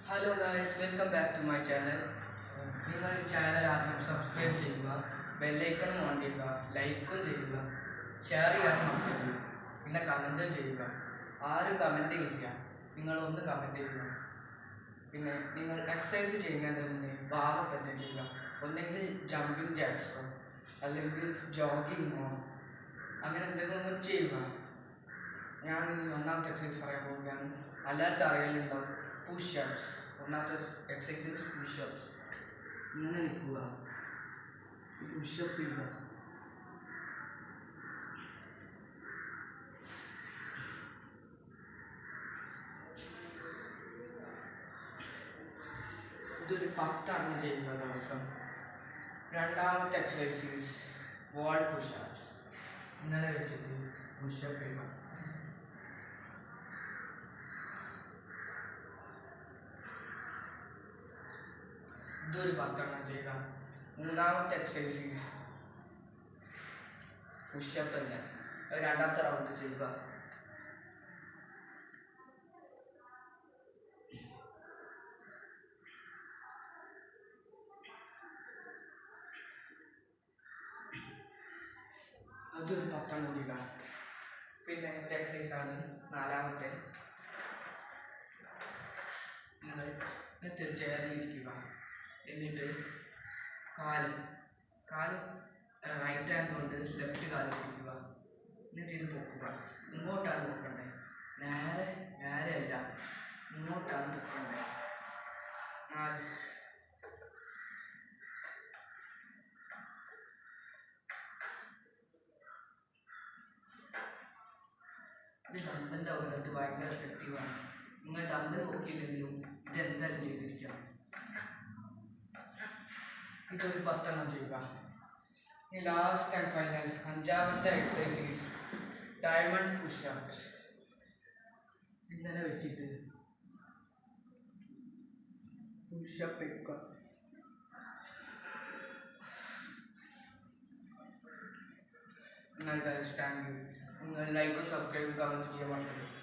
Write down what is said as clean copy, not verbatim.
Hello guys, welcome back to my channel. നിങ്ങൾ channel ആദ്യം subscribe ചെയ്യുക, ബെല്ലൈക്കൺ ഓൺ ചെയ്യുക, ലൈക്കും ചെയ്യുക, ഷെയർ ചെയ്യാൻ മറക്കരുത്. പിന്നെ കമൻറ്റും ചെയ്യുക. ആരും കമൻറ്റ് ചെയ്യുക, നിങ്ങളൊന്ന് കമൻറ്റ് ചെയ്യുക. പിന്നെ നിങ്ങൾ എക്സസൈസ് ചെയ്യുന്നതിന് മുന്നേ ഭാഗം തന്നെ ചെയ്യുക. ഒന്നെങ്കിൽ ജമ്പിങ് ജാക്സോ അല്ലെങ്കിൽ ജോഗിങ്ങോ അങ്ങനെ എന്തെങ്കിലും ചെയ്യുക. ഞാൻ ഇനി ഒന്നാമത്തെ എക്സസൈസ് പറയാൻ പോവുകയാണ്. എല്ലാവർക്കും അറിയലുണ്ടാവും, പുഷപ്സ്. ഒന്നാമത്തെ എക്സസൈസ് പുഷപ്സ്. ഇങ്ങനെ നിൽക്കുക, പുഷപ്പ് ചെയ്യുക. ഇതൊരു 10 ചെയ്യുക ദിവസം. രണ്ടാമത്തെ എക്സസൈസ് വാൾ പുഷപ്സ്. ഇങ്ങനെ വെച്ചിട്ട് പുഷപ്പ് ചെയ്യുക. ഇതൊരു 10 ചെയ്യുക. മൂന്നാമത്തെ എക്സസൈസ് പുഷപ്പ് തന്നെ, രണ്ടാമത്തെ റൗണ്ട് ചെയ്യുക. അതൊരു 10 ചെയ്യുക. പിന്നെ ഒരു എക്സസൈസാണ് നാലാമത്തെ. നിങ്ങൾ ചെയറിലിരിക്കുക, എന്നിട്ട് കാല് റൈറ്റ് ഹാൻഡ് കൊണ്ട് ലെഫ്റ്റ് കാല് പിടിക്കുക. എന്നിട്ട് ഇത് പൊക്കുക. ഇങ്ങോട്ടാണ് പൊക്കണ്ടേ, നേരെയല്ല, ഇങ്ങോട്ടാണ് പൊക്കണ്ടേ. 4. ഇത് ഡമ്പലിൻ്റെ അപകടത്ത് ഭയങ്കര എഫക്റ്റീവാണ്. നിങ്ങൾ ഡമ്പൽ നോക്കിയില്ലെങ്കിലും ഇതെന്തായാലും ചെയ്തിരിക്കണം. ഇതൊരു 10 ചെയ്യുക. ഇനി ലാസ്റ്റ് ആൻഡ് ഫൈനൽ അഞ്ചാമത്തെ എക്സസൈസ് ഡയമണ്ട് പുഷപ്സ്. ഇങ്ങനെ വെച്ചിട്ട് പുഷപ്പ് വെക്കുക. നിങ്ങൾ ലൈക്കും സബ്സ്ക്രൈബും കമൻറ്റ് ചെയ്യാൻ മറക്കരുത്.